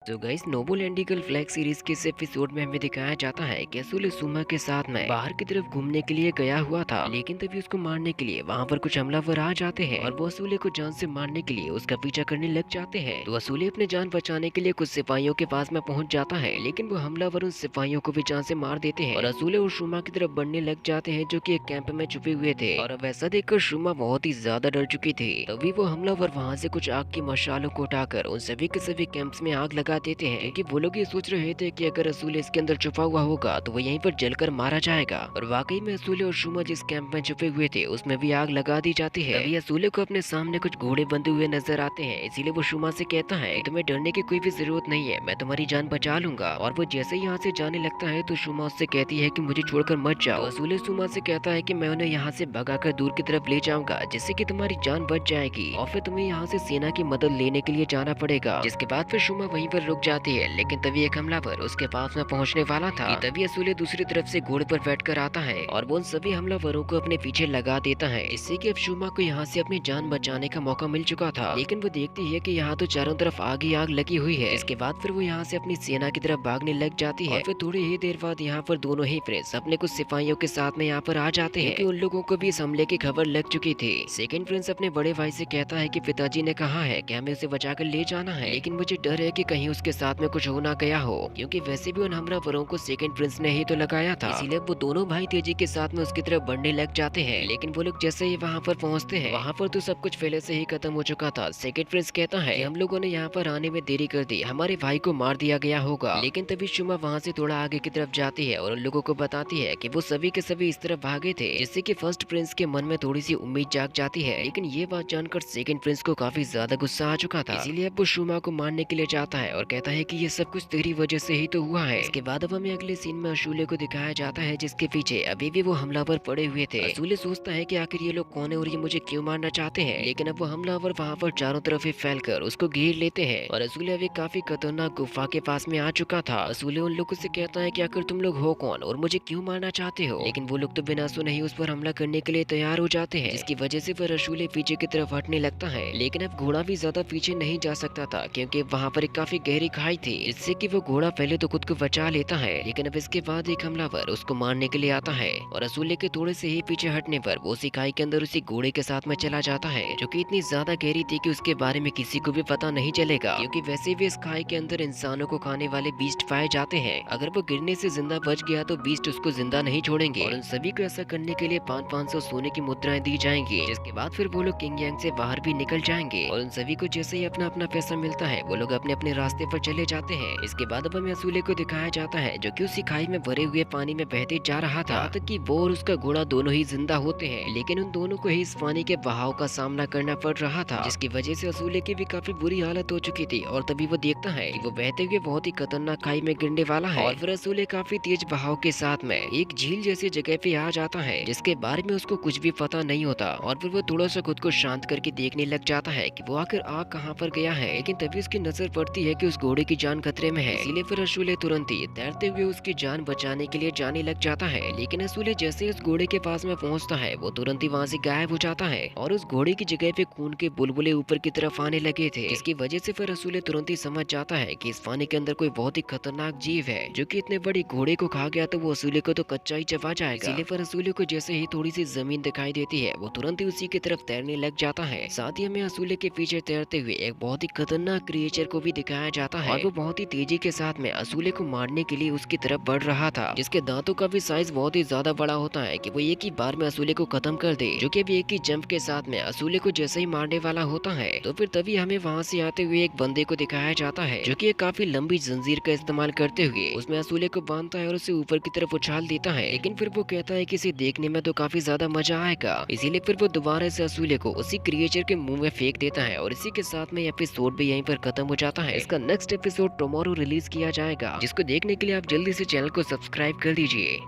तो guys Nobel एंडिकल flag series के इस एपिसोड में हमें दिखाया जाता है कि असूल सुमा के साथ में बाहर की तरफ घूमने के लिए गया हुआ था, लेकिन तभी उसको मारने के लिए वहां पर कुछ हमलावर आ जाते हैं और वो असूले को जान से मारने के लिए उसका पीछा करने लग जाते हैं। तो असूले अपने जान बचाने के लिए कुछ सिपाहियों के पास में पहुंच जाता है, लेकिन वो हमलावर उन सिपाहियों को भी जान से मार देते हैं और असूले और शुमा की तरफ बढ़ने लग जाते हैं, जो की एक कैंप में छुपे हुए थे। और अब ऐसा देखकर शुमा बहुत ही ज्यादा डर चुकी थी। तभी वो हमलावर वहाँ से कुछ आग की मशालों को उठाकर उन सभी के सभी कैंप्स में आग लगा देते हैं, क्योंकि वो लोग ये सोच रहे थे कि अगर असूले इसके अंदर छुपा हुआ होगा तो वो यहीं पर जलकर मारा जाएगा। और वाकई में असूले और शुमा जिस कैंप में छुपे हुए थे उसमें भी आग लगा दी जाती है। तभी असूले को अपने सामने कुछ घोड़े बंधे हुए नजर आते हैं, इसीलिए वो शुमा से कहता है कि तुम्हें डरने की कोई भी जरूरत नहीं है, मैं तुम्हारी जान बचा लूंगा। और वो जैसे ही यहाँ से जाने लगता है तो शुमा उससे कहती है कि मुझे छोड़कर मत जाओ। तो असूले शुमा से कहता है कि मैं उन्हें यहाँ से भगाकर दूर की तरफ ले जाऊंगा, जिससे कि तुम्हारी जान बच जाएगी और फिर तुम्हें यहाँ से सेना की मदद लेने के लिए जाना पड़ेगा। जिसके बाद फिर शुमा वहीं पर रुक जाती है, लेकिन तभी एक हमलावर उसके पास में पहुंचने वाला था कि तभी असूले दूसरी तरफ से घोड़े पर बैठकर आता है और वो उन सभी हमलावरों को अपने पीछे लगा देता है, इससे कि अब शुमा को यहाँ से अपनी जान बचाने का मौका मिल चुका था। लेकिन वो देखती है कि यहाँ तो चारों तरफ आग ही आग लगी हुई है। इसके बाद फिर वो यहाँ से अपनी सेना की तरफ भागने लग जाती है और फिर थोड़ी ही देर बाद यहाँ पर दोनों ही प्रिंस अपने कुछ सिपाहियों के साथ में यहाँ पर आ जाते हैं, क्योंकि उन लोगों को भी इस हमले की खबर लग चुकी थी। सेकंड प्रिंस अपने बड़े भाई से कहता है कि पिताजी ने कहा है कि हमें उसे बचाकर ले जाना है, लेकिन मुझे डर है कि कहीं उसके साथ में कुछ हो ना गया हो, क्योंकि वैसे भी उन हमलावरों को सेकंड प्रिंस ने ही तो लगाया था। इसीलिए वो दोनों भाई तेजी के साथ में उसकी तरफ बढ़ने लग जाते हैं, लेकिन वो लोग जैसे ही वहाँ पर पहुँचते हैं वहाँ पर तो सब कुछ पहले से ही खत्म हो चुका था। सेकंड प्रिंस कहता है हम लोगों ने यहाँ पर आने में देरी कर दी, हमारे भाई को मार दिया गया होगा। लेकिन तभी शुमा वहाँ से थोड़ा आगे की तरफ जाती है और उन लोगों को बताती है कि वो सभी के सभी इस तरफ भागे थे, जिससे कि फर्स्ट प्रिंस के मन में थोड़ी सी उम्मीद जाग जाती है। लेकिन ये बात जानकर सेकंड प्रिंस को काफी ज्यादा गुस्सा आ चुका था, इसीलिए अब वो शुमा को मारने के लिए जाता है और कहता है कि ये सब कुछ तेरी वजह से ही तो हुआ है। इसके बाद अब हमें अगले सीन में असूले को दिखाया जाता है, जिसके पीछे अभी भी वो हमलावर पड़े हुए थे। असूले सोचता है कि आखिर ये लोग कौन है और ये मुझे क्यों मारना चाहते हैं, लेकिन अब वो हमलावर वहाँ पर चारों तरफ ही फैलकर उसको घेर लेते हैं और असूले अभी काफी खतरनाक गुफा के पास में आ चुका था। असूले उन लोगों से कहता है कि आखिर तुम लोग हो कौन और मुझे क्यों मारना चाहते हो, लेकिन वो लोग तो बिना सुने ही उस पर हमला करने के लिए तैयार हो जाते हैं, जिसकी वजह से फिर असूले पीछे की तरफ हटने लगता है। लेकिन अब घोड़ा भी ज्यादा पीछे नहीं जा सकता था, क्योंकि वहाँ पर एक काफी गहरी खाई थी, इससे कि वो घोड़ा पहले तो खुद को बचा लेता है, लेकिन अब इसके बाद एक हमलावर उसको मारने के लिए आता है और असूले के थोड़े से ही पीछे हटने पर वो उसी खाई के अंदर उसी घोड़े के साथ में चला जाता है, जो कि इतनी ज्यादा गहरी थी कि उसके बारे में किसी को भी पता नहीं चलेगा, क्योंकि वैसे भी इस खाई के अंदर इंसानों को खाने वाले बीस्ट पाए जाते हैं। अगर वो गिरने से जिंदा बच गया तो बीस्ट उसको जिंदा नहीं छोड़ेंगे और उन सभी को ऐसा करने के लिए 500 सोने की मुद्राएं दी जाएंगी। जिसके बाद फिर वो लोग किंग यांग से बाहर भी निकल जाएंगे और उन सभी को जैसे ही अपना अपना पैसा मिलता है वो लोग अपने अपने रास्ते पर चले जाते हैं। इसके बाद अब हमें असूले को दिखाया जाता है, जो कि उसी खाई में भरे हुए पानी में बहते जा रहा था, तक कि वो और उसका घोड़ा दोनों ही जिंदा होते हैं, लेकिन उन दोनों को ही इस पानी के बहाव का सामना करना पड़ रहा था, जिसकी वजह से असूले की भी काफी बुरी हालत हो चुकी थी। और तभी वो देखता है कि वो बहते हुए बहुत ही खतरनाक खाई में गिरने वाला है और फिर असूले काफी तेज बहाव के साथ में एक झील जैसी जगह पे आ जाता है, जिसके बारे में उसको कुछ भी पता नहीं होता। और फिर वो थोड़ा सा खुद को शांत करके देखने लग जाता है कि वो आखिर आग कहाँ पर गया है, लेकिन तभी उसकी नजर पड़ती है कि उस घोड़े की जान खतरे में है। इसीलिए फिर असूले तुरंत ही तैरते हुए उसकी जान बचाने के लिए जाने लग जाता है, लेकिन असूले जैसे ही उस घोड़े के पास में पहुंचता है वो तुरंत ही वहाँ से गायब हो जाता है और उस घोड़े की जगह पे खून के बुलबुले ऊपर की तरफ आने लगे थे, जिसकी वजह से फिर असूले तुरंत ही समझ जाता है कि इस पानी के अंदर कोई बहुत ही खतरनाक जीव है, जो कि इतने बड़ी घोड़े को खा गया तो वो असूले को तो कच्चा ही चबा जाएगा। इसीलिए फिर असूले को जैसे ही थोड़ी सी जमीन दिखाई देती है वो तुरंत ही उसी की तरफ तैरने लग जाता है। साथ ही हमें असूले के पीछे तैरते हुए एक बहुत ही खतरनाक क्रिएचर को भी दिखाया जाता है और वो बहुत ही तेजी के साथ में असूले को मारने के लिए उसकी तरफ बढ़ रहा था, जिसके दांतों का भी साइज बहुत ही ज्यादा बड़ा होता है कि वो एक ही बार में असूले को खत्म कर दे, जो कि अभी एक ही जंप के साथ में असूले को जैसे ही मारने वाला होता है तो फिर तभी हमें वहाँ से आते हुए एक बंदे को दिखाया जाता है, जो कि एक काफी लंबी जंजीर का इस्तेमाल करते हुए उसमें असूले को बांधता है और उसे ऊपर की तरफ उछाल देता है। लेकिन फिर वो कहता है कि इसे देखने में तो काफी ज्यादा मजा आएगा, इसीलिए फिर वो दोबारा से असूले को उसी क्रिएचर के मुंह में फेंक देता है और इसी के साथ में एपिसोड भी यहीं पर खत्म हो जाता है। इसका नेक्स्ट एपिसोड टुमारो रिलीज किया जाएगा, जिसको देखने के लिए आप जल्दी से चैनल को सब्सक्राइब कर दीजिए।